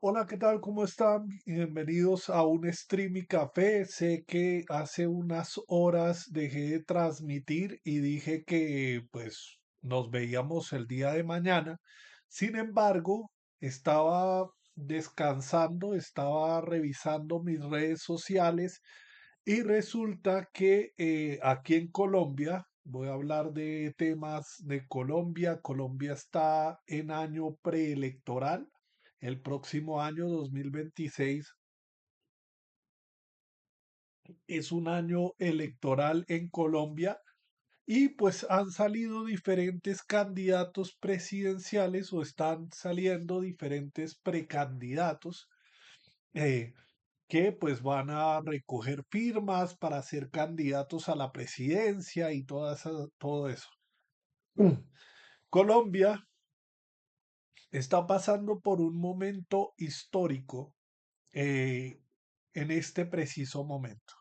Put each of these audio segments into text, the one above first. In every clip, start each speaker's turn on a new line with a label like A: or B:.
A: Hola, ¿qué tal? ¿Cómo están? Bienvenidos a un stream y café. Sé que hace unas horas dejé de transmitir y dije que pues nos veíamos el día de mañana. Sin embargo, estaba descansando, estaba revisando mis redes sociales y resulta que aquí en Colombia, voy a hablar de temas de Colombia. Colombia está en año preelectoral. El próximo año 2026 es un año electoral en Colombia y pues han salido diferentes candidatos presidenciales o están saliendo diferentes precandidatos eh, que pues van a recoger firmas para ser candidatos a la presidencia y todo eso. Colombia está pasando por un momento histórico eh, en este preciso momento.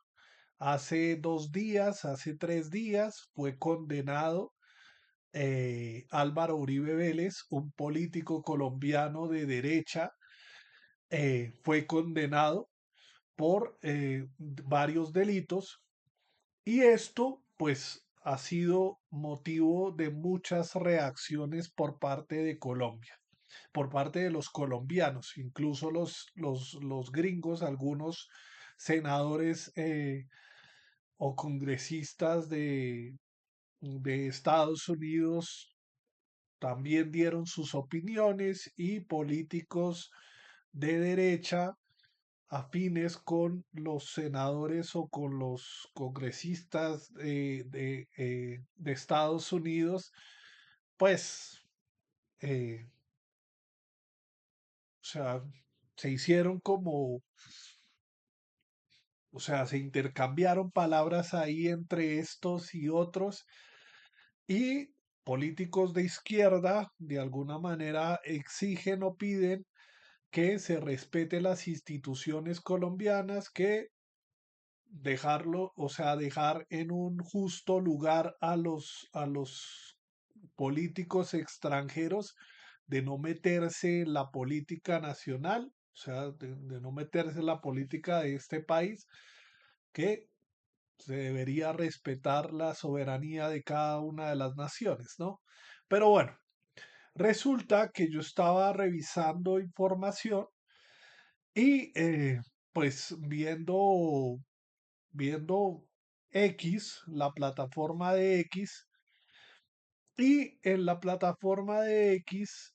A: Hace 2 días, hace 3 días, fue condenado Álvaro Uribe Vélez, un político colombiano de derecha, fue condenado por varios delitos y esto pues ha sido motivo de muchas reacciones por parte de Colombia, por parte de los colombianos, incluso los gringos, algunos senadores o congresistas de Estados Unidos también dieron sus opiniones y políticos de derecha afines con los senadores o con los congresistas de Estados Unidos, pues, o sea, se hicieron como, o sea, se intercambiaron palabras ahí entre estos y otros y políticos de izquierda de alguna manera exigen o piden que se respete las instituciones colombianas, que dejarlo, o sea, dejar en un justo lugar a los políticos extranjeros, de no meterse en la política nacional, o sea, de no meterse en la política de este país, que se debería respetar la soberanía de cada una de las naciones, ¿no? Pero bueno, resulta que yo estaba revisando información y pues viendo X, la plataforma de X, y en la plataforma de X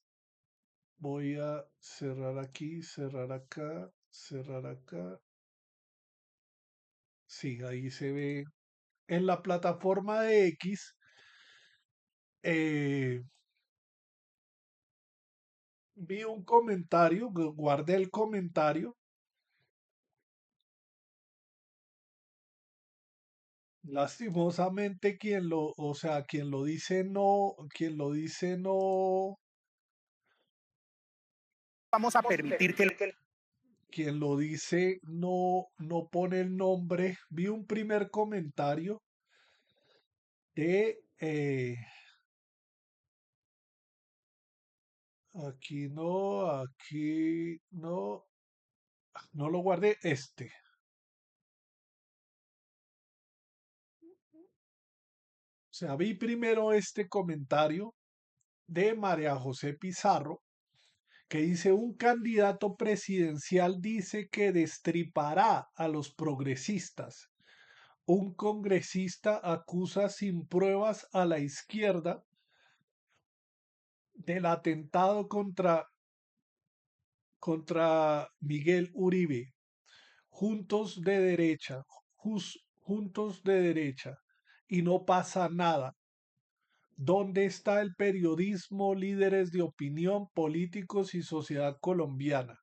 A: voy a cerrar aquí, cerrar acá, cerrar acá. Sí, ahí se ve. En la plataforma de X eh, vi un comentario, guardé el comentario. Lastimosamente o sea,
B: Vamos a permitir que
A: quien lo dice no pone el nombre. Vi un primer comentario de, aquí no, no lo guardé, este. O sea, vi primero este comentario de María José Pizarro, que dice: un candidato presidencial dice que destripará a los progresistas. Un congresista acusa sin pruebas a la izquierda del atentado contra Miguel Uribe. Juntos de derecha, juntos de derecha, y no pasa nada. ¿Dónde está el periodismo, líderes de opinión, políticos y sociedad colombiana?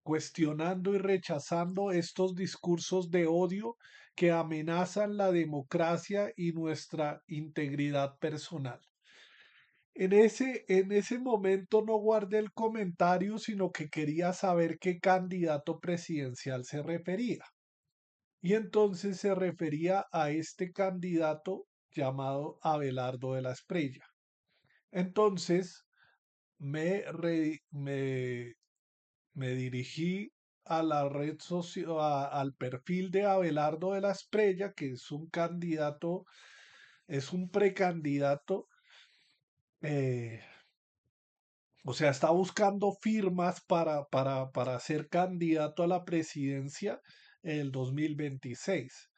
A: Cuestionando y rechazando estos discursos de odio que amenazan la democracia y nuestra integridad personal. En ese momento no guardé el comentario, sino que quería saber qué candidato presidencial se refería. Y entonces se refería a este candidato llamado Abelardo de la Espriella. Entonces me me dirigí a la red social, al perfil de Abelardo de la Espriella, que es un candidato, es un precandidato, eh, o sea, está buscando firmas para ser candidato a la presidencia en el 2026.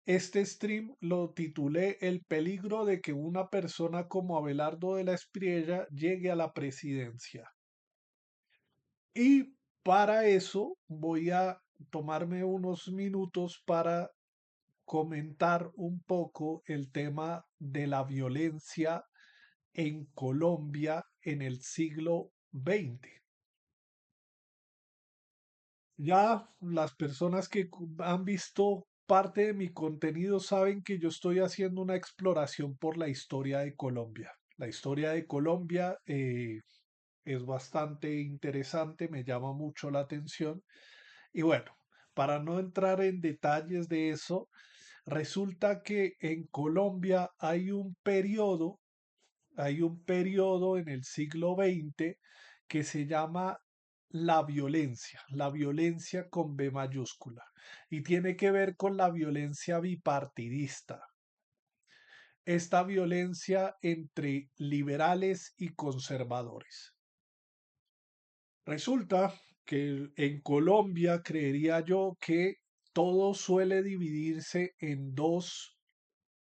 A: Este stream lo titulé El peligro de que una persona como Abelardo de la Espriella llegue a la presidencia. Y para eso voy a tomarme unos minutos para comentar un poco el tema de la violencia en Colombia en el siglo XX. Ya las personas que han visto parte de mi contenido saben que yo estoy haciendo una exploración por la historia de Colombia. La historia de Colombia es bastante interesante, me llama mucho la atención. Y bueno, para no entrar en detalles de eso, resulta que en Colombia hay un periodo en el siglo XX que se llama la violencia con B mayúscula, y tiene que ver con la violencia bipartidista, esta violencia entre liberales y conservadores. Resulta que en Colombia creería yo que todo suele dividirse en dos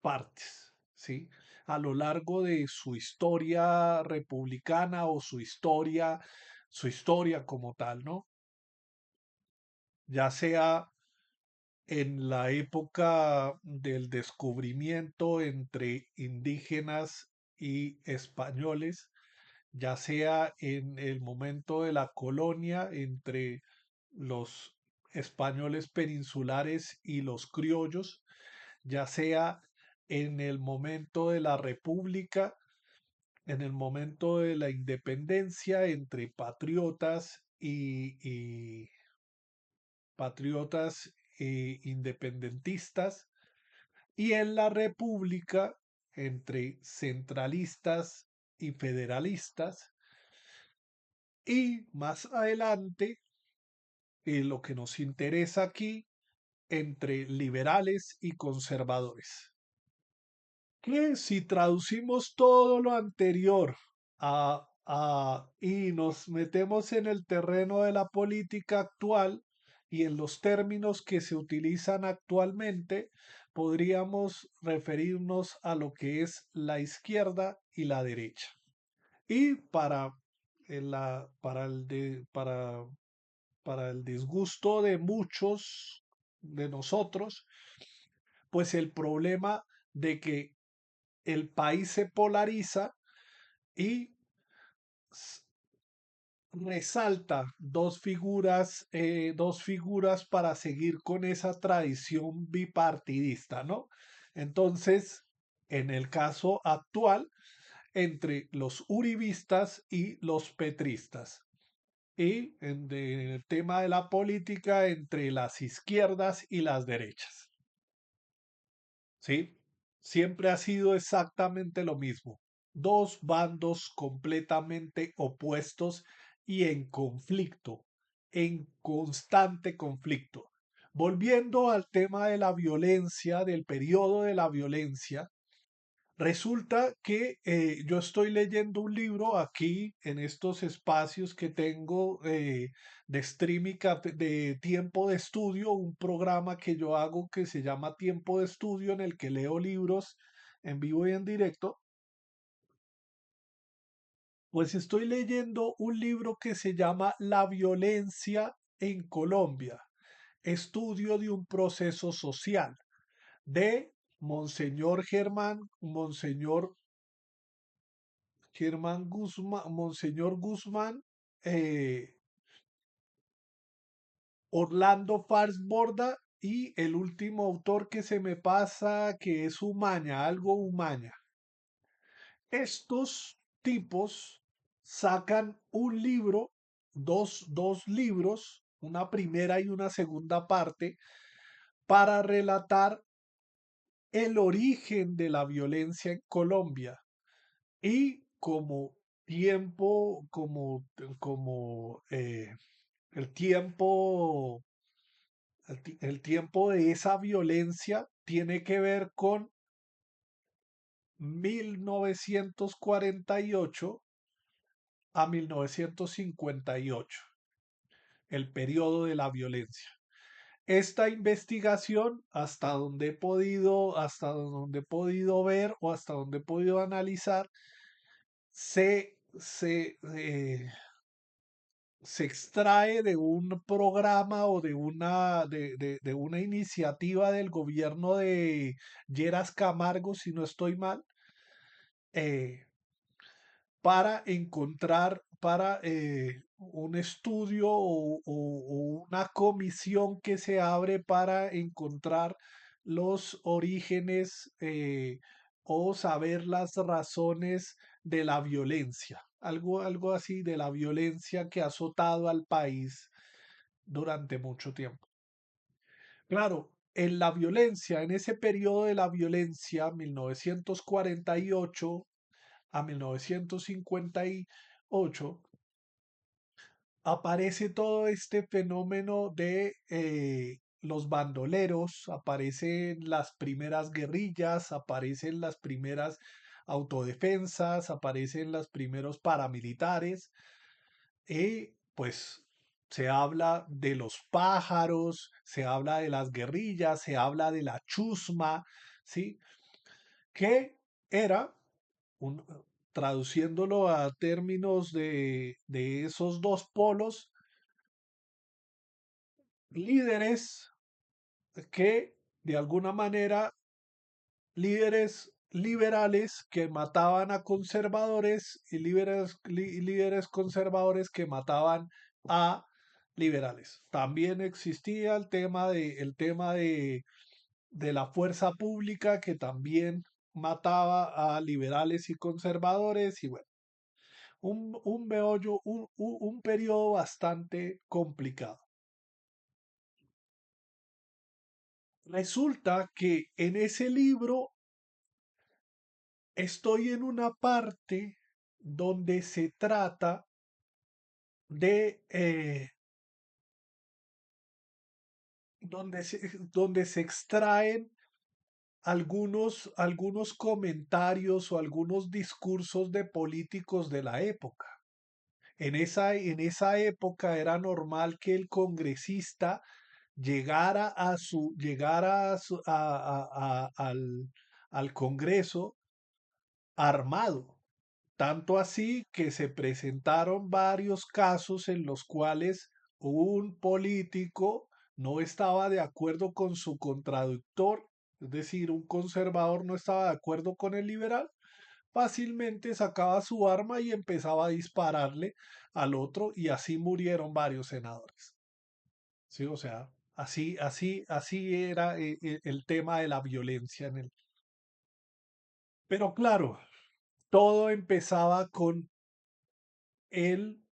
A: partes, ¿sí? A lo largo de su historia republicana o su historia como tal, ¿no? Ya sea en la época del descubrimiento entre indígenas y españoles, ya sea en el momento de la colonia entre los españoles peninsulares y los criollos, ya sea en el momento de la república, en el momento de la independencia entre patriotas independentistas, y en la república entre centralistas y federalistas, y más adelante, lo que nos interesa aquí, entre liberales y conservadores. Que si traducimos todo lo anterior y nos metemos en el terreno de la política actual y en los términos que se utilizan actualmente, podríamos referirnos a lo que es la izquierda y la derecha. Y para para el disgusto de muchos de nosotros, pues el problema de que el país se polariza y s- resalta dos figuras para seguir con esa tradición bipartidista, ¿no? Entonces, en el caso actual, entre los uribistas y los petristas. Y en el tema de la política, entre las izquierdas y las derechas. ¿Sí? Siempre ha sido exactamente lo mismo. Dos bandos completamente opuestos y en conflicto, en constante conflicto. Volviendo al tema de la violencia, del periodo de la violencia, resulta que yo estoy leyendo un libro aquí en estos espacios que tengo de streaming, de tiempo de estudio, un programa que yo hago que se llama Tiempo de Estudio, en el que leo libros en vivo y en directo. Pues estoy leyendo un libro que se llama La violencia en Colombia, estudio de un proceso social, de Monseñor Guzmán, Monseñor Guzmán, eh, Orlando Fars Borda, y el último autor que se me pasa, que es Umaña, algo Umaña. Estos tipos sacan un libro, dos libros, una primera y una segunda parte, para relatar el origen de la violencia en Colombia. Y como tiempo, como El tiempo, el tiempo de esa violencia tiene que ver con 1948 a 1958, el periodo de la violencia. Esta investigación, hasta donde he podido ver o hasta donde he podido analizar, se extrae de un programa o de una iniciativa del gobierno de Lleras Camargo, si no estoy mal, eh, para un estudio o una comisión que se abre para encontrar los orígenes, o saber las razones de la violencia, algo así de la violencia que ha azotado al país durante mucho tiempo. Claro, en ese periodo de la violencia, 1948 a 1958, aparece todo este fenómeno de los bandoleros, aparecen las primeras guerrillas, aparecen las primeras autodefensas, aparecen los primeros paramilitares, y pues se habla de los pájaros, se habla de las guerrillas, se habla de la chusma, ¿sí? Que era un- traduciéndolo a términos de esos dos polos, líderes que de alguna manera, líderes liberales que mataban a conservadores y líderes conservadores que mataban a liberales. También existía el tema de la fuerza pública que también mataba a liberales y conservadores y bueno, un meollo, un periodo bastante complicado. Resulta que en ese libro estoy en una parte donde se trata de donde se extraen algunos comentarios o algunos discursos de políticos de la época. En esa época era normal que el congresista llegara al Congreso armado. Tanto así que se presentaron varios casos en los cuales un político no estaba de acuerdo con su contradictor, es decir, un conservador no estaba de acuerdo con el liberal, fácilmente sacaba su arma y empezaba a dispararle al otro y así murieron varios senadores. Sí, o sea, así era el tema de la violencia en el. Pero claro, todo empezaba con el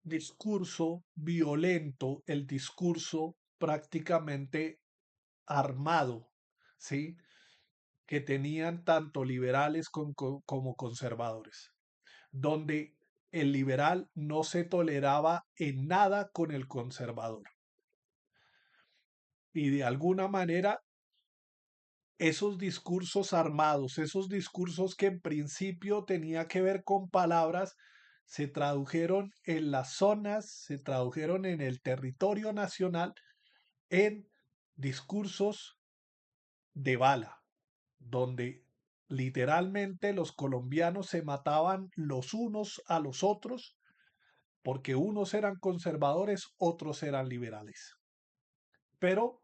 A: discurso violento, el discurso prácticamente armado, ¿sí? Que tenían tanto liberales como conservadores, donde el liberal no se toleraba en nada con el conservador. Y de alguna manera, esos discursos armados, esos discursos que en principio tenía que ver con palabras, se tradujeron en las zonas, se tradujeron en el territorio nacional en discursos de bala, donde literalmente los colombianos se mataban los unos a los otros porque unos eran conservadores, otros eran liberales. Pero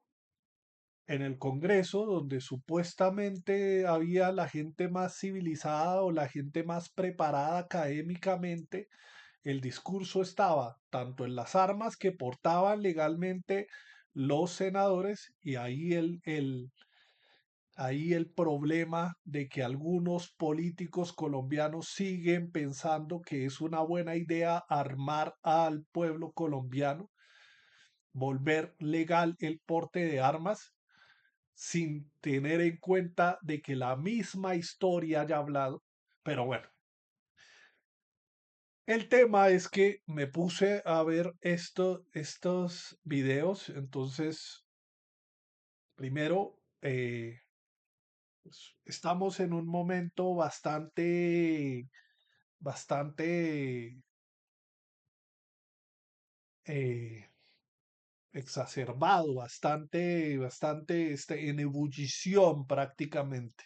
A: en el Congreso, donde supuestamente había la gente más civilizada o la gente más preparada académicamente, el discurso estaba tanto en las armas que portaban legalmente los senadores y ahí el problema de que algunos políticos colombianos siguen pensando que es una buena idea armar al pueblo colombiano, volver legal el porte de armas sin tener en cuenta de que la misma historia haya hablado. Pero bueno, El tema es que me puse a ver estos videos, entonces, primero, pues, estamos en un momento bastante eh, exacerbado, en ebullición prácticamente,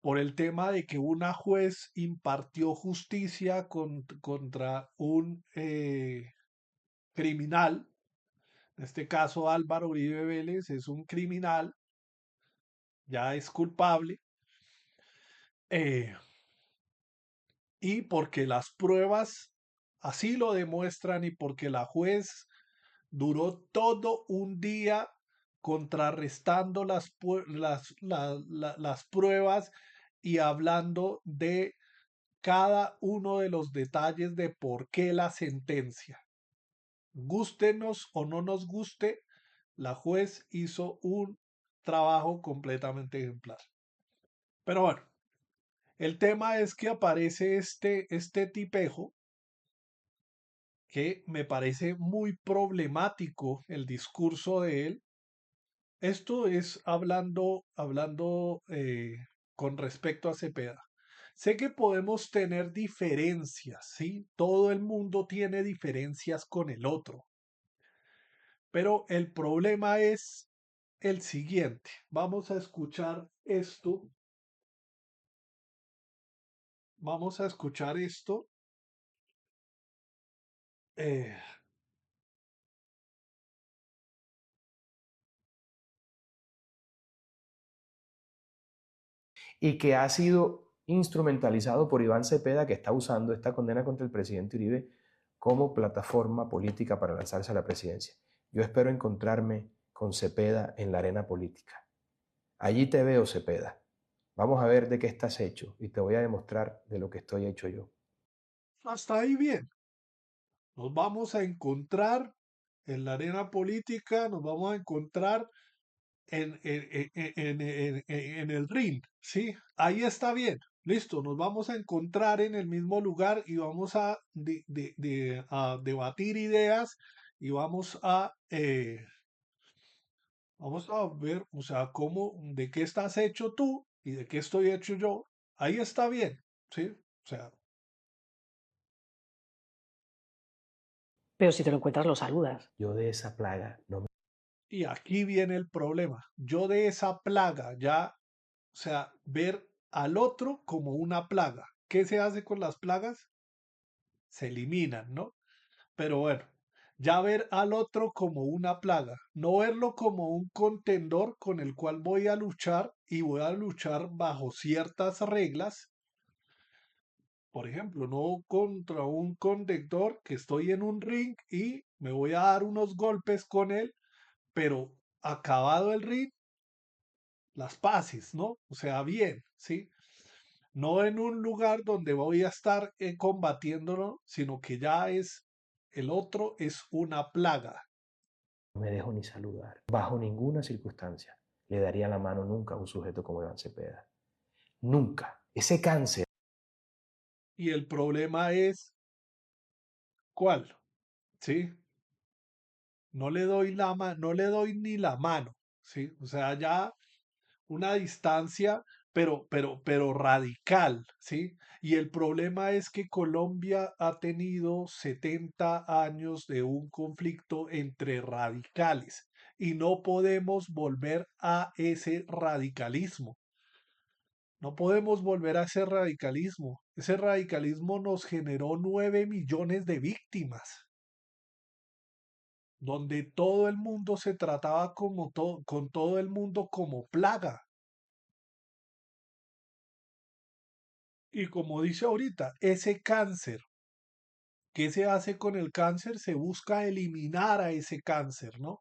A: por el tema de que una juez impartió justicia contra un criminal. En este caso, Álvaro Uribe Vélez es un criminal, ya es culpable, eh, y porque las pruebas así lo demuestran y porque la juez duró todo un día contrarrestando las pruebas y hablando de cada uno de los detalles de por qué la sentencia. Gústenos o no nos guste, la juez hizo un trabajo completamente ejemplar. Pero bueno, el tema es que aparece este tipejo que me parece muy problemático el discurso de él. Esto es hablando con respecto a Cepeda. Sé que podemos tener diferencias, ¿sí? Todo el mundo tiene diferencias con el otro, pero el problema es el siguiente. Vamos a escuchar esto. Vamos a escuchar esto. eh,
C: y que ha sido instrumentalizado por Iván Cepeda, que está usando esta condena contra el presidente Uribe como plataforma política para lanzarse a la presidencia. Yo espero encontrarme con Cepeda en la arena política. Allí te veo, Cepeda. Vamos a ver de qué estás hecho y te voy a demostrar de lo que estoy hecho yo.
A: Hasta ahí bien. Nos vamos a encontrar en la arena política, nos vamos a encontrar en el ring, ¿sí? Ahí está bien, listo, nos vamos a encontrar en el mismo lugar y vamos a debatir ideas y vamos a ver, o sea, de qué estás hecho tú y de qué estoy hecho yo. Ahí está bien, ¿sí? O sea,
D: Pero si te lo encuentras, lo saludas.
C: Yo de esa plaga no me...
A: y aquí viene el problema. Yo de esa plaga ya, o sea, ver al otro como una plaga. ¿Qué se hace con las plagas? Se eliminan, ¿no? Pero bueno, ya ver al otro como una plaga, no verlo como un contendor con el cual voy a luchar y voy a luchar bajo ciertas reglas. Por ejemplo, no contra un contendor que estoy en un ring y me voy a dar unos golpes con él, pero acabado el ring, las paces, ¿no? O sea, bien, ¿sí? No en un lugar donde voy a estar combatiéndolo, sino que ya el otro es una plaga.
C: No me dejo ni saludar. Bajo ninguna circunstancia le daría la mano nunca a un sujeto como Iván Cepeda. Nunca. Ese cáncer.
A: Y el problema es, ¿cuál? ¿Sí? No le doy ni la mano, ¿sí? O sea, ya una distancia, pero radical, ¿sí? Y el problema es que Colombia ha tenido 70 años de un conflicto entre radicales y no podemos volver a ese radicalismo. No podemos volver a ese radicalismo. Ese radicalismo nos generó 9 millones de víctimas, donde todo el mundo se trataba con todo el mundo como plaga. Y como dice ahorita, ese cáncer, ¿qué se hace con el cáncer? Se busca eliminar a ese cáncer, ¿no?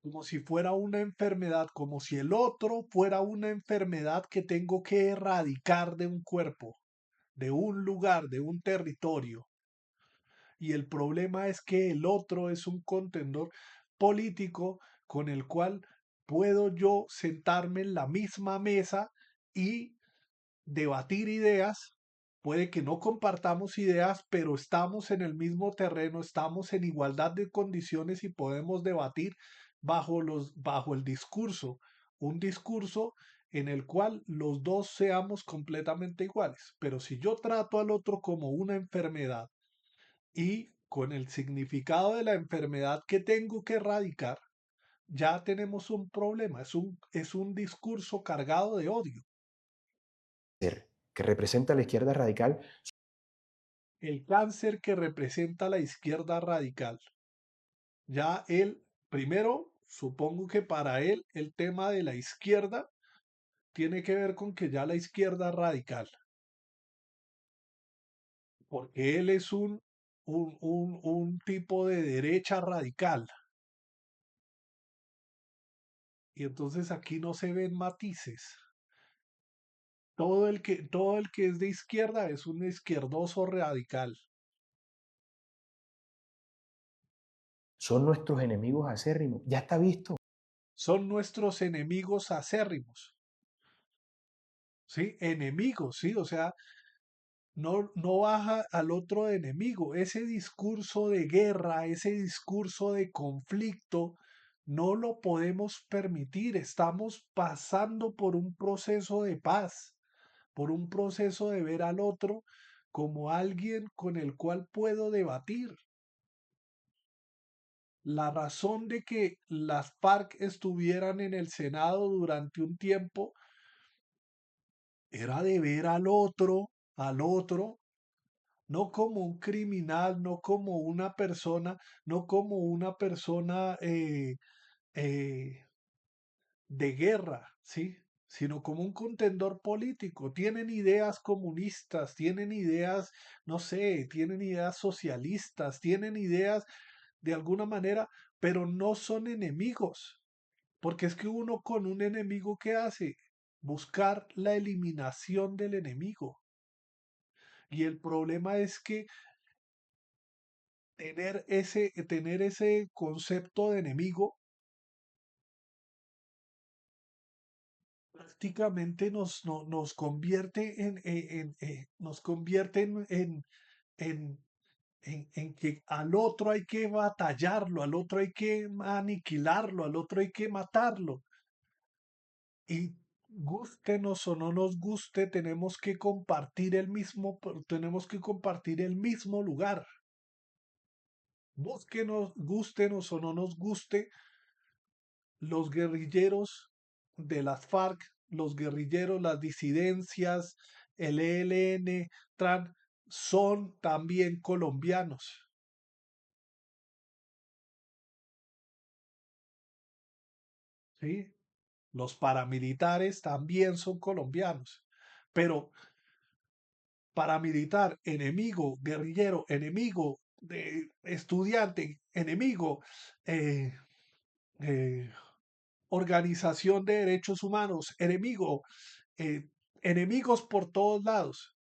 A: Como si fuera una enfermedad, como si el otro fuera una enfermedad que tengo que erradicar de un cuerpo, de un lugar, de un territorio. Y el problema es que el otro es un contendor político con el cual puedo yo sentarme en la misma mesa y debatir ideas, Puede que no compartamos ideas, pero estamos en el mismo terreno, estamos en igualdad de condiciones y podemos debatir bajo el discurso, un discurso en el cual los dos seamos completamente iguales. Pero si yo trato al otro como una enfermedad y con el significado de la enfermedad que tengo que erradicar, ya tenemos un problema, es un discurso cargado de odio.
C: Que representa la izquierda radical.
A: El cáncer que representa la izquierda radical. Ya él, primero, supongo que para él el tema de la izquierda tiene que ver con que ya la izquierda radical, porque él es un tipo de derecha radical. Y entonces aquí no se ven matices. Todo el que es de izquierda es un izquierdoso radical.
C: Son nuestros enemigos acérrimos. Ya está visto.
A: Son nuestros enemigos acérrimos. ¿Sí? Enemigos, ¿sí? O sea, no baja al otro enemigo. Ese discurso de guerra, ese discurso de conflicto, no lo podemos permitir. Estamos pasando por un proceso de paz, por un proceso de ver al otro como alguien con el cual puedo debatir. La razón de que las FARC estuvieran en el Senado durante un tiempo era de ver al otro, no como un criminal, no como una persona, no como una persona eh, de guerra, ¿sí? Sino como un contendor político. Tienen ideas comunistas, tienen ideas, no sé, tienen ideas socialistas, tienen ideas de alguna manera, pero no son enemigos. Porque es que uno con un enemigo, ¿qué hace? Buscar la eliminación del enemigo. Y el problema es que tener ese concepto de enemigo prácticamente nos convierte nos convierte en, en que al otro hay que batallarlo, al otro hay que aniquilarlo, al otro hay que matarlo. Y gustenos o no nos guste, tenemos que compartir el mismo lugar. Búsquenos, gustenos o no nos guste, los guerrilleros de las FARC, los guerrilleros, las disidencias, el ELN, TRAN, son también colombianos. ¿Sí? Los paramilitares también son colombianos. Pero paramilitar, enemigo, guerrillero, enemigo, estudiante, enemigo, eh, eh, organización de derechos humanos, enemigo, eh, enemigos por todos lados.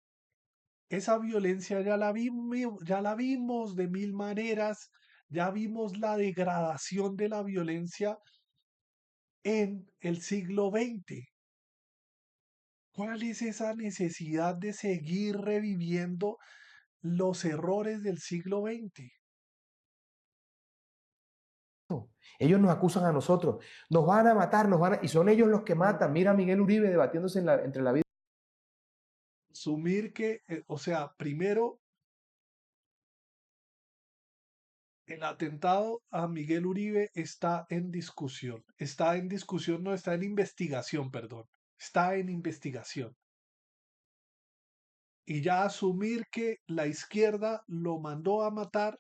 A: Esa violencia ya la vimos de mil maneras, ya vimos la degradación de la violencia en el siglo XX. ¿Cuál es esa necesidad de seguir reviviendo los errores del siglo XX?
C: Ellos nos acusan a nosotros. Nos van a matar, y son ellos los que matan. Mira a Miguel Uribe debatiéndose entre la vida.
A: Asumir que, o sea, primero, el atentado a Miguel Uribe está en discusión, no está en investigación, perdón, está en investigación. Y ya asumir que la izquierda lo mandó a matar,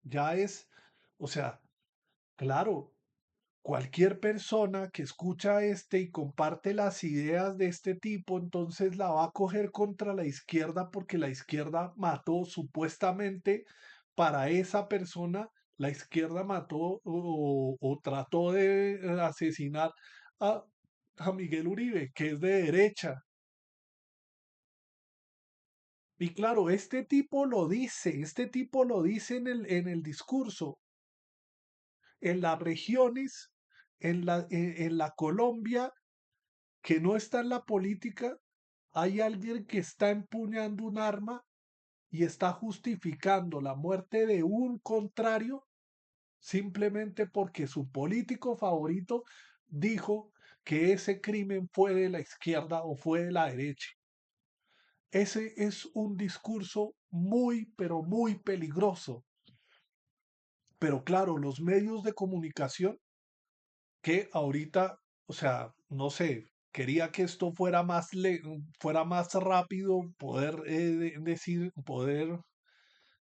A: ya es, o sea, claro, cualquier persona que escucha y comparte las ideas de este tipo, entonces la va a coger contra la izquierda porque la izquierda mató supuestamente para esa persona, la izquierda mató o trató de asesinar a, a Miguel Uribe, que es de derecha. Y claro, este tipo lo dice en el discurso, en las regiones, en la Colombia que no está en la política, hay alguien que está empuñando un arma y está justificando la muerte de un contrario simplemente porque su político favorito dijo que ese crimen fue de la izquierda o fue de la derecha. Ese es un discurso muy, pero muy peligroso. Pero claro, los medios de comunicación que ahorita, o sea, no sé, quería que esto fuera fuera más rápido, poder decir, poder,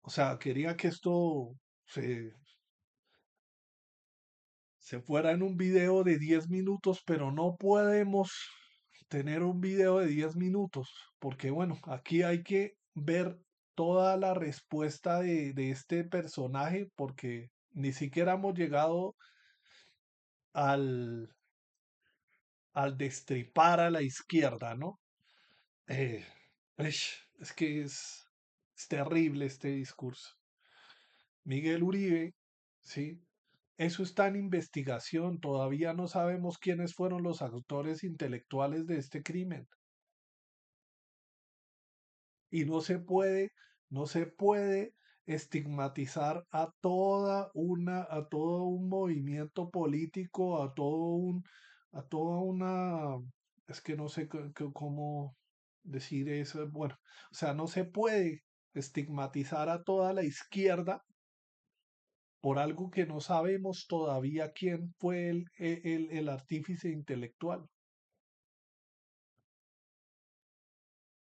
A: o sea, quería que esto se, se fuera en un video de 10 minutos, pero no podemos tener un video de 10 minutos, porque bueno, aquí hay que ver toda la respuesta de este personaje, porque ni siquiera hemos llegado al, al destripar a la izquierda, ¿no? Eh, es que es terrible este discurso. Miguel Uribe, ¿sí? Eso está en investigación. Todavía no sabemos quiénes fueron los autores intelectuales de este crimen. Y no se puede estigmatizar a todo un movimiento político, a toda una, es que no sé cómo decir eso. Bueno, o sea, no se puede estigmatizar a toda la izquierda por algo que no sabemos todavía quién fue el artífice intelectual.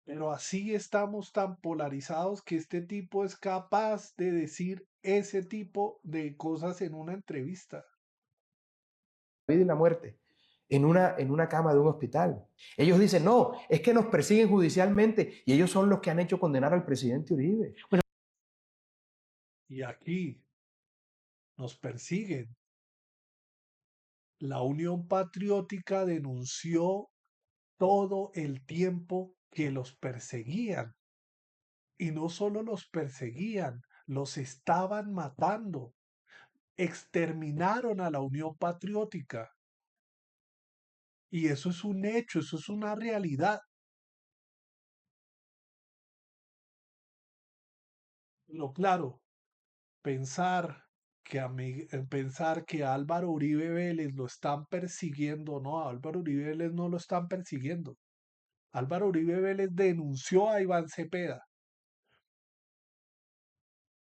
A: Pero así estamos tan polarizados que este tipo es capaz de decir ese tipo de cosas en una entrevista.
C: La vida y la muerte en una cama de un hospital. Ellos dicen, no, es que nos persiguen judicialmente y ellos son los que han hecho condenar al presidente Uribe.
A: Y aquí nos persiguen. La Unión Patriótica denunció todo el tiempo que los perseguían. Y no solo los perseguían, los estaban matando. Exterminaron a la Unión Patriótica. Y eso es un hecho, eso es una realidad. Pero claro, pensar pensar que a Álvaro Uribe Vélez lo están persiguiendo, no, a Álvaro Uribe Vélez no lo están persiguiendo. Álvaro Uribe Vélez denunció a Iván Cepeda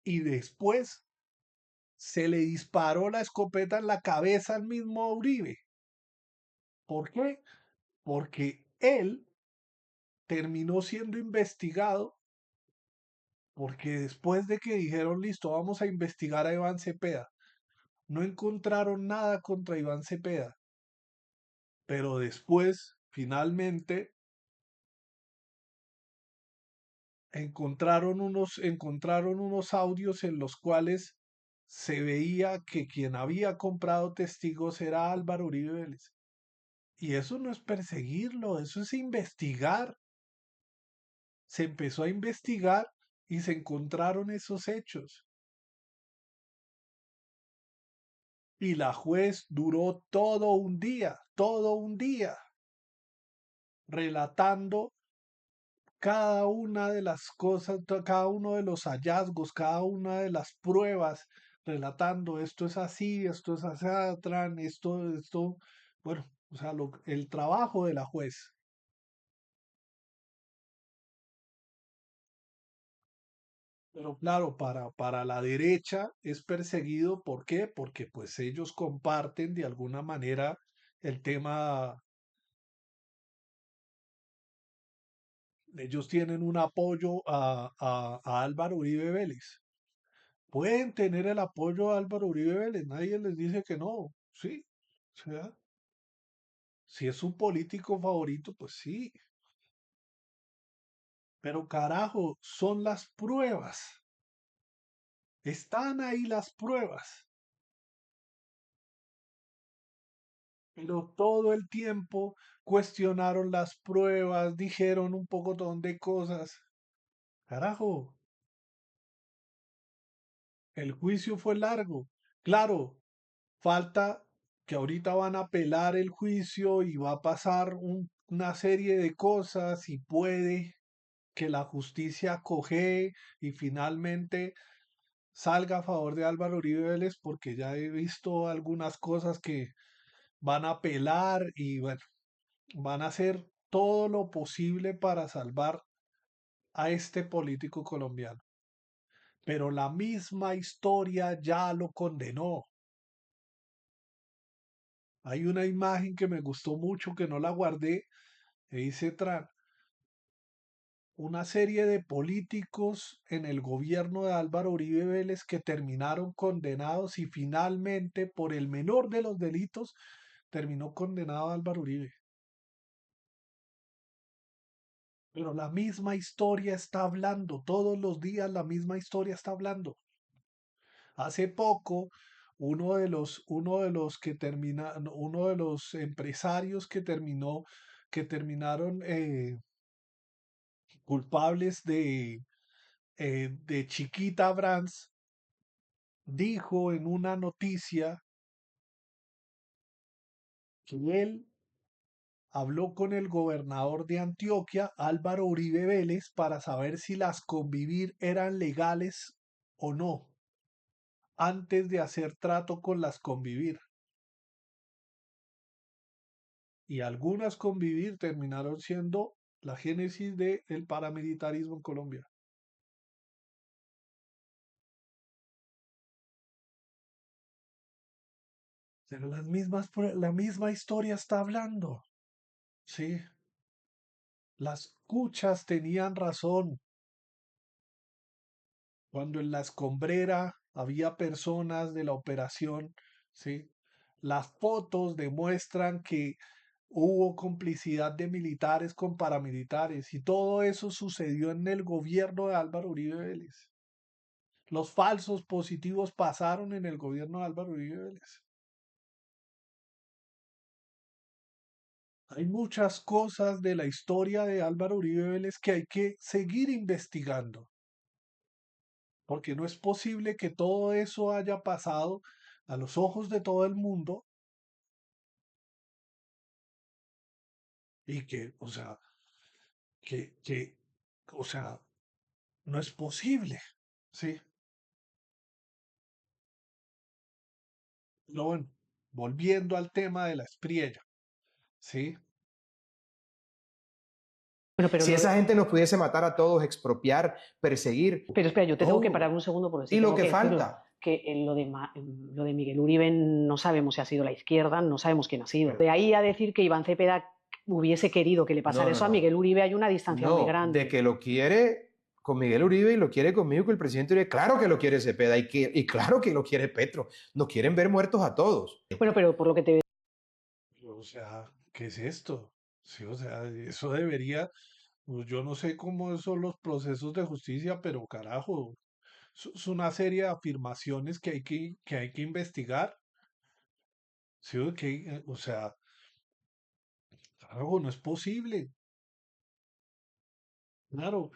A: y después se le disparó la escopeta en la cabeza al mismo Uribe. ¿Por qué? Porque él terminó siendo investigado porque después de que dijeron, listo, vamos a investigar a Iván Cepeda, no encontraron nada contra Iván Cepeda, pero después, finalmente, encontraron unos audios en los cuales se veía que quien había comprado testigos era Álvaro Uribe Vélez. Y eso no es perseguirlo, eso es investigar. Se empezó a investigar y se encontraron esos hechos. Y la juez duró todo un día, relatando cada una de las cosas, cada uno de los hallazgos, cada una de las pruebas, relatando esto es así, esto es así, esto, bueno, o sea, el trabajo de la juez. Pero claro, para la derecha es perseguido, ¿por qué? Porque pues ellos comparten de alguna manera el tema, ellos tienen un apoyo a Álvaro Uribe Vélez. Pueden tener el apoyo a Álvaro Uribe Vélez, nadie les dice que no, sí, o sea, si es su político favorito, pues sí, pero carajo, son las pruebas, están ahí las pruebas, pero todo el tiempo cuestionaron las pruebas, dijeron un pocotón de cosas, carajo, el juicio fue largo, claro, falta que ahorita van a apelar el juicio y va a pasar una serie de cosas y puede que la justicia coge y finalmente salga a favor de Álvaro Uribe Vélez, porque ya he visto algunas cosas que van a apelar y bueno, van a hacer todo lo posible para salvar a este político colombiano. Pero la misma historia ya lo condenó. Hay una imagen que me gustó mucho, que no la guardé, e dice una serie de políticos en el gobierno de Álvaro Uribe Vélez que terminaron condenados y finalmente por el menor de los delitos terminó condenado Álvaro Uribe. Pero la misma historia está hablando, todos los días la misma historia está hablando. Hace poco, uno de los empresarios que terminaron culpables de Chiquita Brands, dijo en una noticia que él habló con el gobernador de Antioquia, Álvaro Uribe Vélez, para saber si las convivir eran legales o no, antes de hacer trato con las convivir. Y algunas convivir terminaron siendo la génesis del paramilitarismo en Colombia. Pero la misma historia está hablando. Sí, las cuchas tenían razón. Cuando en la escombrera había personas de la operación, ¿sí? Las fotos demuestran que hubo complicidad de militares con paramilitares y todo eso sucedió en el gobierno de Álvaro Uribe Vélez. Los falsos positivos pasaron en el gobierno de Álvaro Uribe Vélez. Hay muchas cosas de la historia de Álvaro Uribe Vélez que hay que seguir investigando, porque no es posible que todo eso haya pasado a los ojos de todo el mundo y que, que, o sea, no es posible, ¿sí? No, bueno, volviendo al tema de la espriella, ¿sí?
D: Bueno, pero
C: Si
D: lo
C: esa gente nos pudiese matar a todos, expropiar, perseguir,
D: pero espera, yo te tengo que parar
C: todo,
D: un segundo porque sí
C: y lo
D: tengo
C: que
D: que decirlo,
C: falta.
D: que lo de Miguel Uribe no sabemos si ha sido la izquierda, no sabemos quién ha sido. De ahí a decir que Iván Cepeda hubiese querido que le pasara
C: No, no,
D: eso a
C: no.
D: Miguel Uribe hay una distancia muy
C: No, de
D: grande.
C: que lo quiere con Miguel Uribe y lo quiere conmigo, con el presidente Uribe. Claro que lo quiere Cepeda y claro que lo quiere Petro. Nos quieren ver muertos a todos.
D: Bueno, pero por lo que te
A: O sea, ¿qué es esto? Sí, o sea, eso debería, pues, yo no sé cómo son los procesos de justicia, pero carajo, es una serie de afirmaciones que hay que investigar. Sí, o sea, carajo, no es posible. Claro,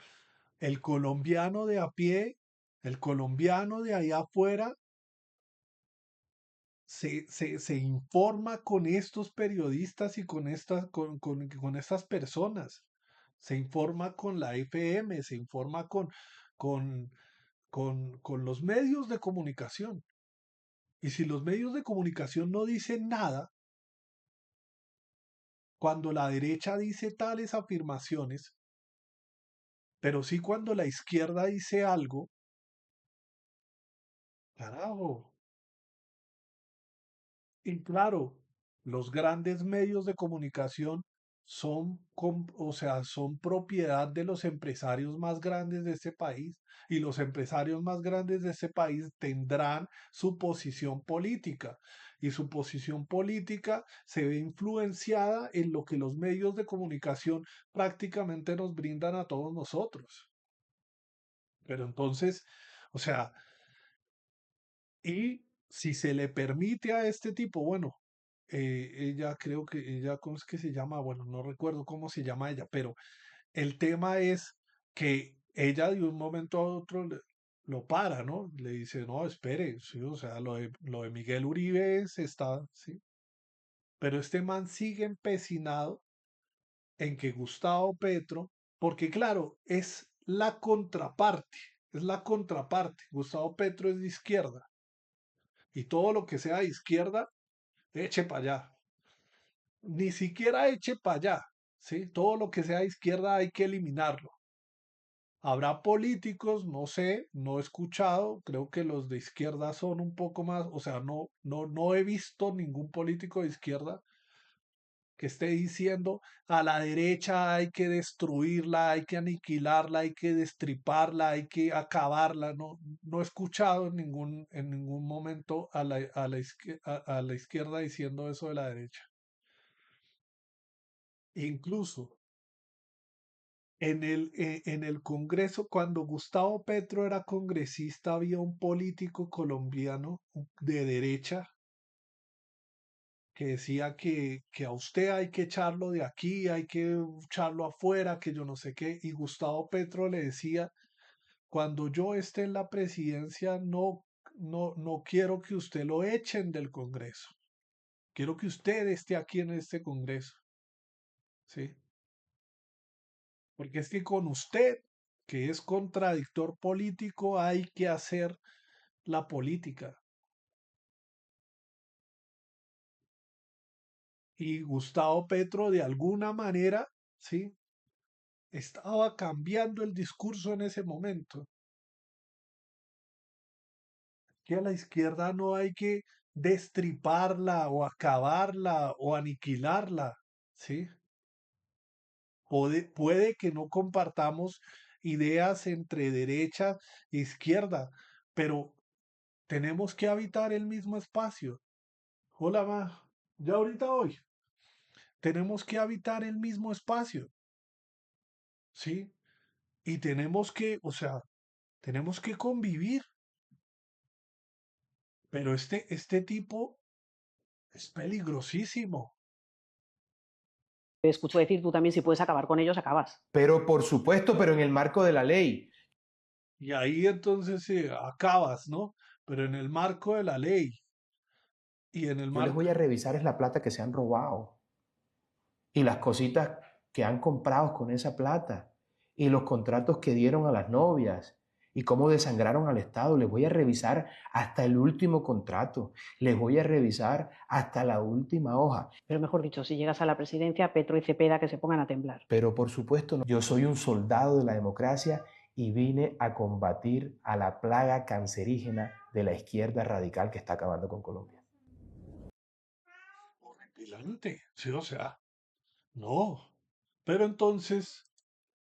A: el colombiano de a pie, el colombiano de allá afuera, se informa con estos periodistas y con estas personas. Se informa con la FM, se informa con, con los medios de comunicación. Y si los medios de comunicación no dicen nada, cuando la derecha dice tales afirmaciones, pero sí cuando la izquierda dice algo, carajo. Y claro, los grandes medios de comunicación o sea, son propiedad de los empresarios más grandes de este país y los empresarios más grandes de este país tendrán su posición política y su posición política se ve influenciada en lo que los medios de comunicación prácticamente nos brindan a todos nosotros. Pero entonces, o sea, y si se le permite a este tipo, bueno, ella creo que ella, ¿cómo es que se llama? Bueno, no recuerdo cómo se llama ella, pero el tema es que ella de un momento a otro lo para, ¿no? Le dice, no, espere, sí, o sea, lo de Miguel Uribe se está, sí, pero este man sigue empecinado en que Gustavo Petro, porque claro, es la contraparte. Gustavo Petro es de izquierda y todo lo que sea de izquierda, eche para allá. Ni siquiera eche para allá, ¿sí? Todo lo que sea de izquierda hay que eliminarlo. Habrá políticos, no sé, no he escuchado, creo que los de izquierda son un poco más, o sea, no he visto ningún político de izquierda que esté diciendo a la derecha hay que destruirla, hay que aniquilarla, hay que destriparla, hay que acabarla. No he escuchado en ningún momento a la izquierda diciendo eso de la derecha. Incluso en el Congreso, cuando Gustavo Petro era congresista, había un político colombiano de derecha que decía que a usted hay que echarlo de aquí, hay que echarlo afuera, que yo no sé qué, y Gustavo Petro le decía, cuando yo esté en la presidencia, no quiero que usted lo echen del Congreso, quiero que usted esté aquí en este Congreso, ¿sí? Porque es que con usted, que es contradictor político, hay que hacer la política. Y Gustavo Petro, de alguna manera, ¿sí? Estaba cambiando el discurso en ese momento. Que a la izquierda no hay que destriparla o acabarla o aniquilarla, ¿sí? Puede que no compartamos ideas entre derecha e izquierda, pero tenemos que habitar el mismo espacio. Hola, ma. Ya ahorita hoy. Tenemos que habitar el mismo espacio, ¿sí? Y tenemos que, o sea, tenemos que convivir. Pero este tipo es peligrosísimo.
D: Te escucho decir tú también, si puedes acabar con ellos, acabas.
C: Pero por supuesto, pero en el marco de la ley.
A: Y ahí entonces acabas, ¿no? Pero en el marco de la ley y en el
C: Yo les
A: marco,
C: voy a revisar es la plata que se han robado y las cositas que han comprado con esa plata y los contratos que dieron a las novias y cómo desangraron al Estado. Les voy a revisar hasta el último contrato, les voy a revisar hasta la última hoja.
D: Pero mejor dicho, si llegas a la presidencia, Petro y Cepeda que se pongan a temblar.
C: Pero por supuesto, yo soy un soldado de la democracia y vine a combatir a la plaga cancerígena de la izquierda radical que está acabando con Colombia.
A: horripilante, sí, o sea, no. Pero entonces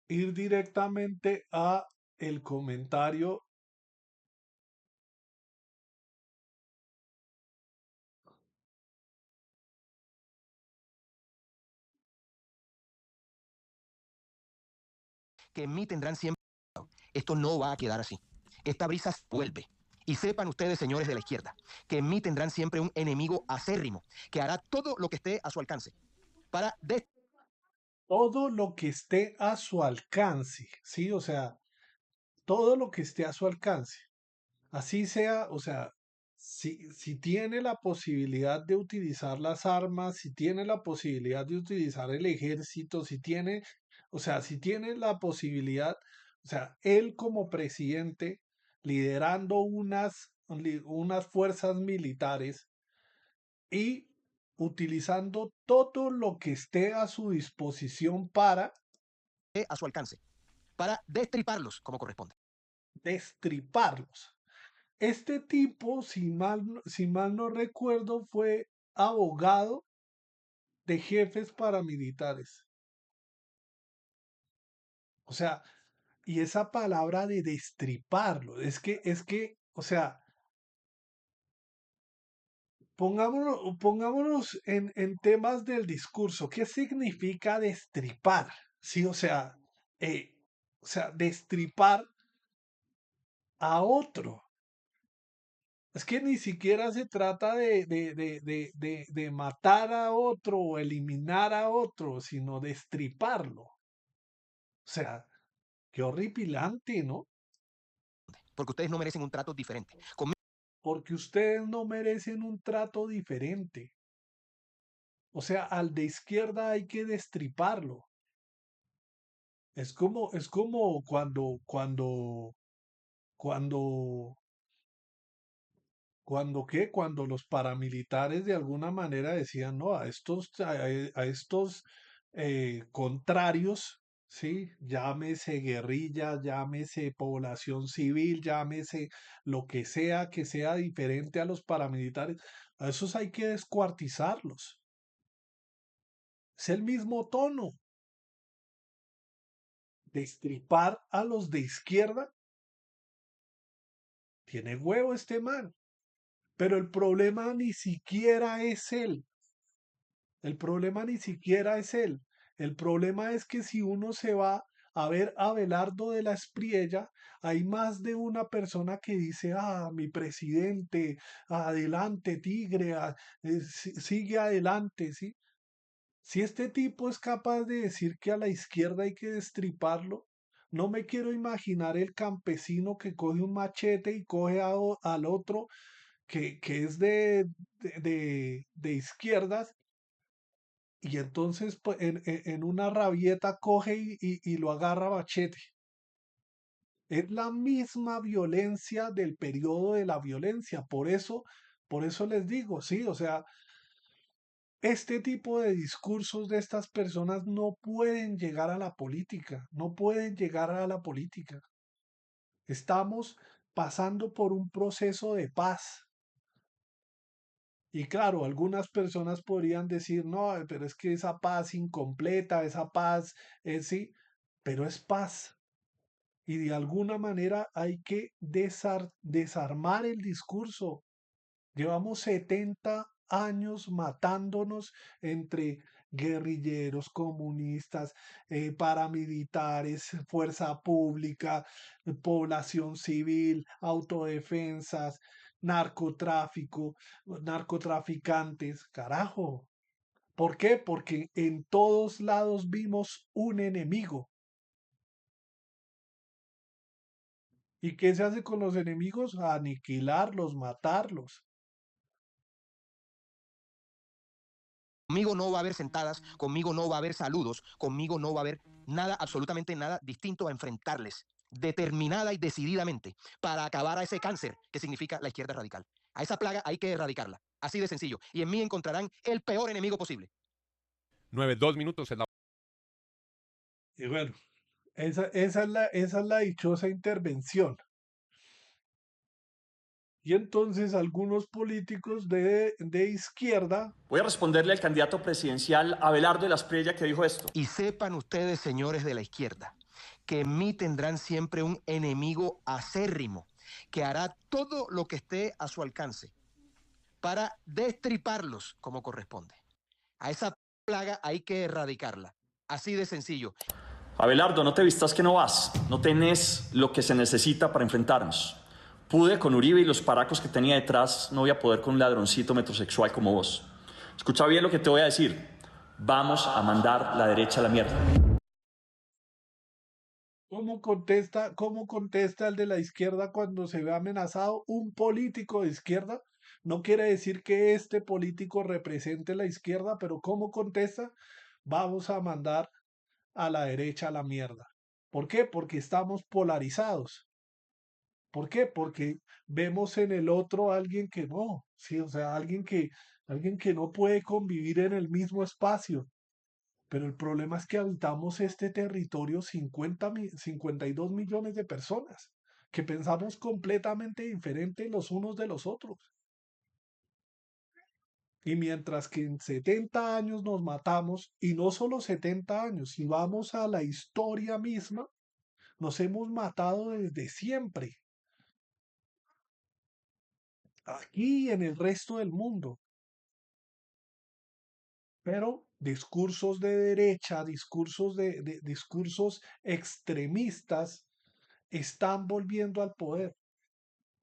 A: ir directamente a el comentario.
B: Que en mí tendrán siempre. Esto no va a quedar así. Esta brisa vuelve. Y sepan ustedes, señores de la izquierda, que en mí tendrán siempre un enemigo acérrimo que hará todo lo que esté a su alcance para
A: Todo lo que esté a su alcance, ¿sí? O sea, todo lo que esté a su alcance. Así sea, o sea, si tiene la posibilidad de utilizar las armas, si tiene la posibilidad de utilizar el ejército, si tiene, o sea, si tiene la posibilidad, o sea, él como presidente liderando unas fuerzas militares y utilizando todo lo que esté a su disposición para
B: a su alcance, para destriparlos como corresponde.
A: destriparlos. Este tipo, si mal no recuerdo, fue abogado de jefes paramilitares. O sea, y esa palabra de destriparlo, o sea, pongámonos en temas del discurso. ¿Qué significa destripar? Sí, eh, o sea, destripar a otro. Es que ni siquiera se trata de matar a otro o eliminar a otro, sino destriparlo. O sea, qué horripilante, ¿no?
B: Porque ustedes no merecen un trato diferente. Conmigo
A: Porque ustedes no merecen un trato diferente. O sea, al de izquierda hay que destriparlo. Es como cuando, cuando los paramilitares de alguna manera decían, no, a estos contrarios, ¿sí? Llámese guerrilla, llámese población civil, llámese lo que sea diferente a los paramilitares, a esos hay que descuartizarlos. Es el mismo tono, destripar a los de izquierda. Tiene huevo este man, pero el problema ni siquiera es él. El problema ni siquiera es él. El problema es que si uno se va a ver a Abelardo de la Espriella, hay más de una persona que dice, mi presidente, adelante, tigre, sigue adelante, ¿sí? Si este tipo es capaz de decir que a la izquierda hay que destriparlo, no me quiero imaginar el campesino que coge un machete y coge al otro que es de izquierdas y entonces pues, en una rabieta coge y lo agarra a machete. Es la misma violencia del periodo de la violencia. Por eso les digo, sí, o sea, este tipo de discursos de estas personas no pueden llegar a la política, no pueden llegar a la política. Estamos pasando por un proceso de paz. Y claro, algunas personas podrían decir, no, pero es que esa paz incompleta, esa paz es sí, pero es paz. Y de alguna manera hay que desarmar el discurso. Llevamos 70 años matándonos entre guerrilleros, comunistas, paramilitares, fuerza pública, población civil, autodefensas, narcotráfico, narcotraficantes. Carajo. ¿Por qué? Porque en todos lados vimos un enemigo. ¿Y qué se hace con los enemigos? Aniquilarlos, matarlos.
B: Conmigo no va a haber sentadas, conmigo no va a haber saludos, conmigo no va a haber nada, absolutamente nada distinto a enfrentarles determinada y decididamente para acabar a ese cáncer que significa la izquierda radical. A esa plaga hay que erradicarla, así de sencillo. Y en mí encontrarán el peor enemigo posible.
E: 9, 2 minutos en la...
A: Y bueno, esa es la dichosa intervención. Y entonces algunos políticos de izquierda,
F: Voy a responderle al candidato presidencial Abelardo de la Espriella que dijo esto.
B: Y sepan ustedes, señores de la izquierda, que en mí tendrán siempre un enemigo acérrimo que hará todo lo que esté a su alcance para destriparlos como corresponde. A esa plaga hay que erradicarla, así de sencillo.
F: Abelardo, no te vistas que no vas, no tenés lo que se necesita para enfrentarnos. Pude con Uribe y los paracos que tenía detrás, no voy a poder con un ladroncito metrosexual como vos. Escucha bien lo que te voy a decir. Vamos a mandar la derecha a la mierda.
A: ¿cómo contesta el de la izquierda cuando se ve amenazado? Un político de izquierda. No quiere decir que este político represente la izquierda, pero ¿cómo contesta? Vamos a mandar a la derecha a la mierda. ¿Por qué? Porque estamos polarizados. ¿Por qué? Porque vemos en el otro alguien que no, sí, o sea, alguien que no puede convivir en el mismo espacio. Pero el problema es que habitamos este territorio 52 millones de personas, que pensamos completamente diferente los unos de los otros. Y mientras que en 70 años nos matamos, y no solo 70 años, si vamos a la historia misma, nos hemos matado desde siempre, aquí y en el resto del mundo. Pero discursos de derecha, discursos extremistas están volviendo al poder,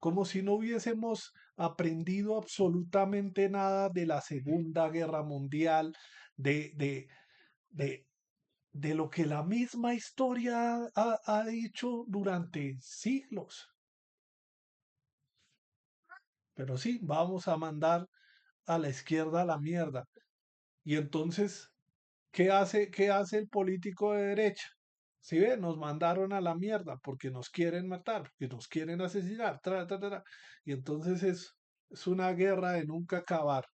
A: como si no hubiésemos aprendido absolutamente nada de la Segunda Guerra Mundial, de, de, de, de lo que la misma historia ha dicho durante siglos. Pero sí, vamos a mandar a la izquierda a la mierda. Y entonces, ¿qué hace el político de derecha? Si ven, nos mandaron a la mierda porque nos quieren matar, porque nos quieren asesinar, y entonces es una guerra de nunca acabar.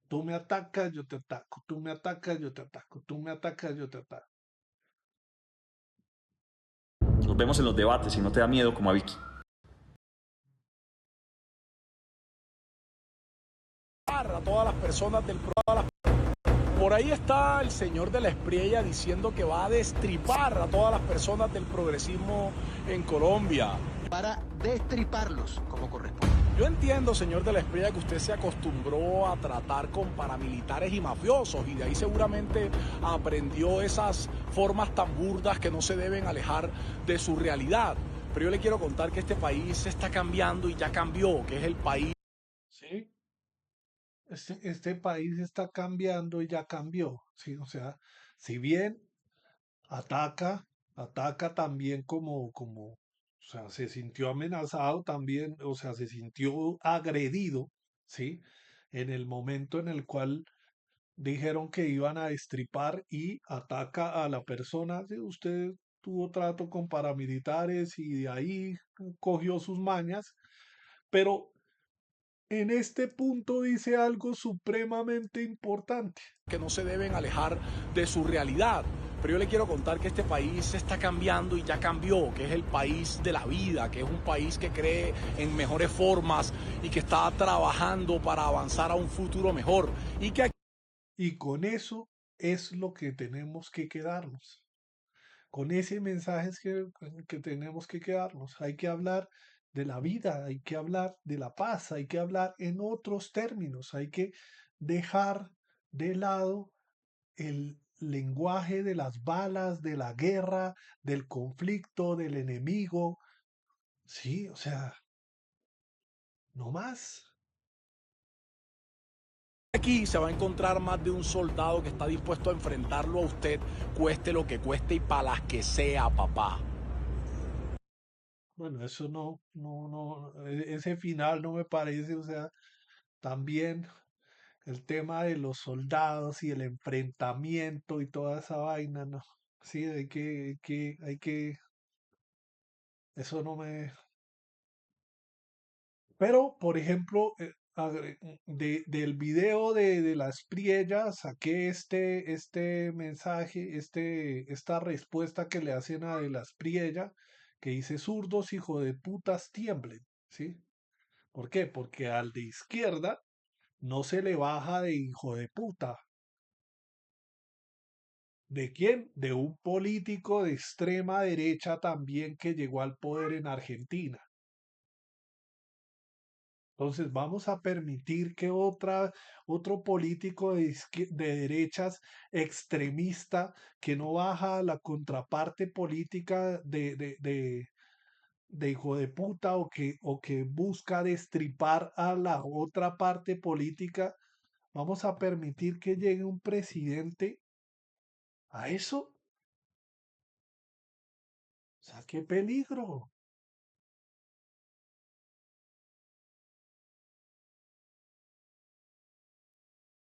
A: Tú me atacas, yo te ataco, tú me atacas, yo te ataco, tú me atacas, yo te ataco.
F: Nos vemos en los debates y no te da miedo como a Vicky.
G: A todas las personas del PRO. Por ahí está el señor de la Espriella diciendo que va a destripar a todas las personas del progresismo en Colombia.
B: Para destriparlos como corresponde.
G: Yo entiendo, señor de la Espriella, que usted se acostumbró a tratar con paramilitares y mafiosos y de ahí seguramente aprendió esas formas tan burdas que no se deben alejar de su realidad. Pero yo le quiero contar que este país está cambiando y ya cambió, que es el país.
A: ¿Sí? Este país está cambiando y ya cambió, ¿sí? O sea, si bien ataca, ataca también o sea, se sintió amenazado también, o sea, se sintió agredido, ¿sí? En el momento en el cual dijeron que iban a destripar y ataca a la persona, ¿sí? Usted tuvo trato con paramilitares y de ahí cogió sus mañas, pero en este punto dice algo supremamente importante.
G: Que no se deben alejar de su realidad. Pero yo le quiero contar que este país está cambiando y ya cambió, que es el país de la vida, que es un país que cree en mejores formas y que está trabajando para avanzar a un futuro mejor.
A: Y con eso es lo que tenemos que quedarnos. Con ese mensaje es que tenemos que quedarnos. Hay que hablar de la vida, hay que hablar de la paz, hay que hablar en otros términos, hay que dejar de lado el lenguaje de las balas, de la guerra, del conflicto, del enemigo. Sí, o sea, no más.
G: Aquí se va a encontrar más de un soldado que está dispuesto a enfrentarlo a usted, cueste lo que cueste y para las que sea, papá.
A: Bueno, eso ese final no me parece, o sea, también el tema de los soldados y el enfrentamiento y toda esa vaina, no. Sí, eso no me. Pero, por ejemplo, del video de la Espriella saqué este mensaje, esta respuesta que le hacen a de la Espriella, que dice zurdos, hijo de putas, tiemblen, ¿sí? ¿Por qué? Porque al de izquierda no se le baja de hijo de puta. ¿De quién? De un político de extrema derecha también que llegó al poder en Argentina. Entonces vamos a permitir que otro político de derechas extremista que no baja a la contraparte política de hijo de puta o que busca destripar a la otra parte política, vamos a permitir que llegue un presidente a eso. O sea, qué peligro.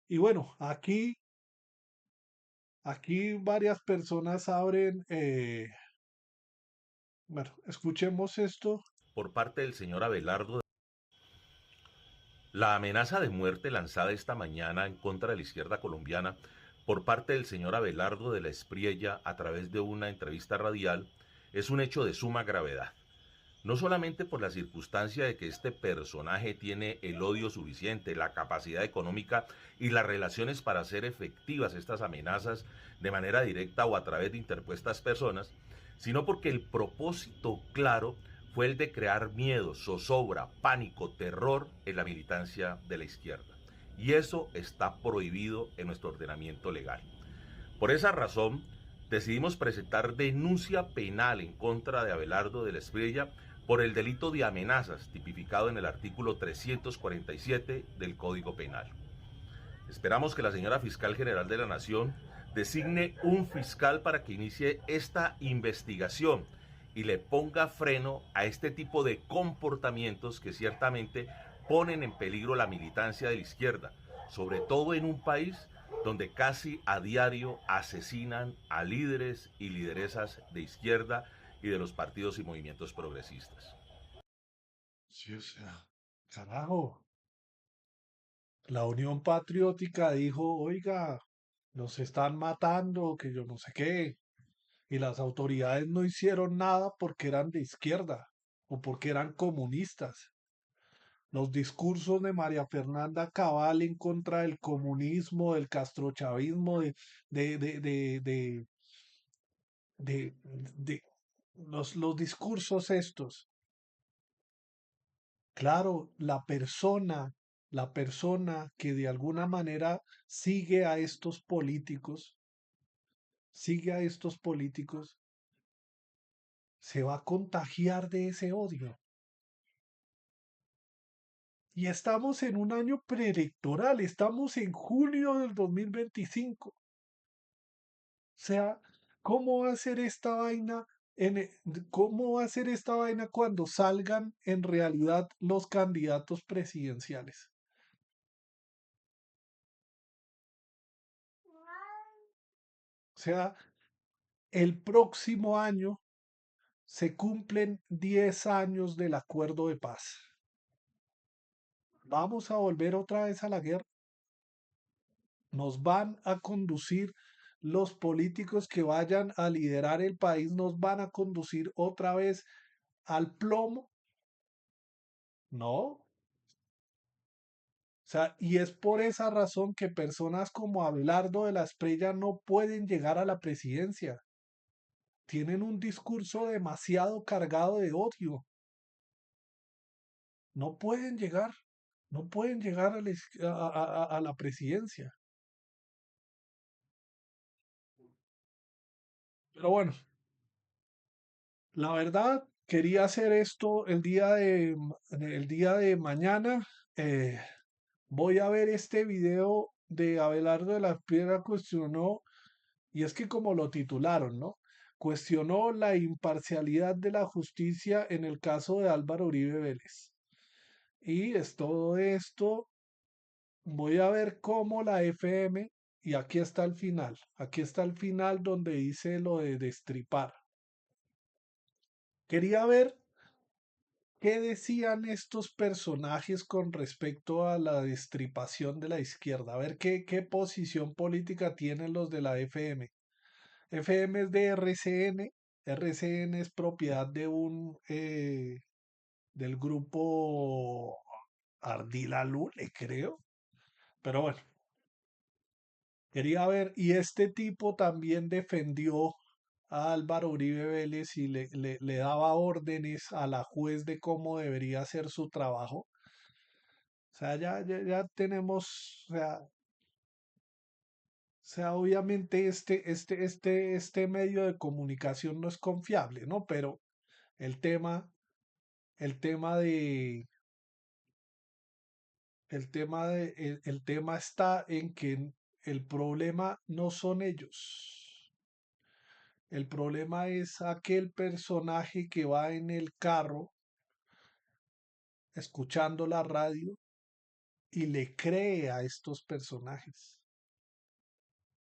A: Y bueno, aquí varias personas abren, bueno, escuchemos esto.
H: Por parte del señor Abelardo, la amenaza de muerte lanzada esta mañana en contra de la izquierda colombiana por parte del señor Abelardo de la Espriella a través de una entrevista radial es un hecho de suma gravedad. No solamente por la circunstancia de que este personaje tiene el odio suficiente, la capacidad económica y las relaciones para hacer efectivas estas amenazas de manera directa o a través de interpuestas personas, sino porque el propósito claro fue el de crear miedo, zozobra, pánico, terror en la militancia de la izquierda. Y eso está prohibido en nuestro ordenamiento legal. Por esa razón, decidimos presentar denuncia penal en contra de Abelardo de la Espriella por el delito de amenazas tipificado en el artículo 347 del Código Penal. Esperamos que la señora Fiscal General de la Nación designe un fiscal para que inicie esta investigación y le ponga freno a este tipo de comportamientos que ciertamente ponen en peligro la militancia de la izquierda, sobre todo en un país donde casi a diario asesinan a líderes y lideresas de izquierda y de los partidos y movimientos progresistas.
A: Sí, o sea, carajo. La Unión Patriótica dijo, oiga, nos están matando, que yo no sé qué. Y las autoridades no hicieron nada porque eran de izquierda o porque eran comunistas. Los discursos de María Fernanda Cabal en contra del comunismo, del castrochavismo, de, de, de, de, de los discursos estos. Claro, la persona que de alguna manera sigue a estos políticos, se va a contagiar de ese odio. Y estamos en un año preelectoral, estamos en junio del 2025. O sea, ¿cómo va a ser esta vaina? ¿Cómo va a ser esta vaina cuando salgan en realidad los candidatos presidenciales? O sea, el próximo año se cumplen 10 años del acuerdo de paz. Vamos a volver otra vez a la guerra. Nos van a conducir los políticos que vayan a liderar el país, nos van a conducir otra vez al plomo. No. O sea, y es por esa razón que personas como Abelardo de la Espriella no pueden llegar a la presidencia. Tienen un discurso demasiado cargado de odio. No pueden llegar, no pueden llegar a la presidencia. Pero bueno, la verdad, quería hacer esto el día de mañana. eh, Voy a ver este video de Abelardo de la Piedra cuestionó, y es que como lo titularon, ¿no? Cuestionó la imparcialidad de la justicia en el caso de Álvaro Uribe Vélez. Y es todo esto. Voy a ver cómo la FM, y aquí está el final donde dice lo de destripar. Quería ver qué decían estos personajes con respecto a la destripación de la izquierda. A ver qué posición política tienen los de la FM. FM es de RCN. RCN es propiedad del grupo Ardila Lule, creo. Pero bueno, quería ver. Y este tipo también defendió a Álvaro Uribe Vélez y le daba órdenes a la juez de cómo debería hacer su trabajo. O sea, ya tenemos, obviamente este medio de comunicación no es confiable, ¿no? Pero el tema, el tema de, el tema está en que el problema no son ellos. El problema es aquel personaje que va en el carro escuchando la radio y le cree a estos personajes.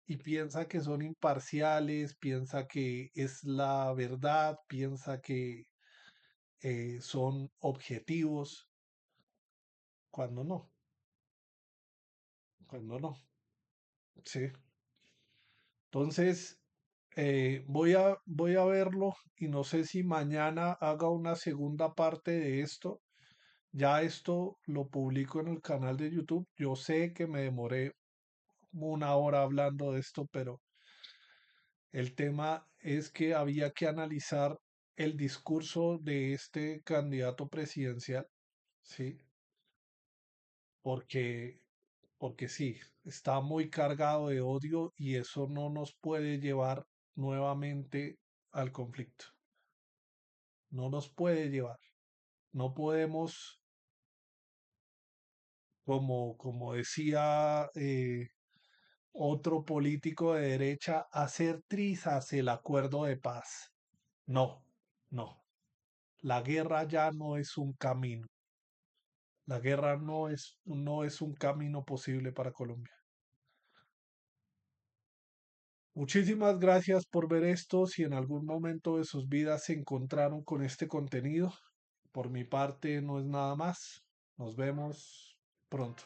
A: Y piensa que son imparciales, piensa que es la verdad, piensa que son objetivos, cuando no, cuando no. Sí. Entonces, voy a verlo y no sé si mañana haga una segunda parte de esto. Ya esto lo publico en el canal de YouTube. Yo sé que me demoré una hora hablando de esto, pero el tema es que había que analizar el discurso de este candidato presidencial, ¿sí? Porque, porque sí, está muy cargado de odio y eso no nos puede llevar nuevamente al conflicto. No nos puede llevar. No podemos, como decía otro político de derecha, hacer trizas el acuerdo de paz. No, no. La guerra ya no es un camino. La guerra no es un camino posible para Colombia. Muchísimas gracias por ver esto. Si en algún momento de sus vidas se encontraron con este contenido, por mi parte no es nada más. Nos vemos pronto.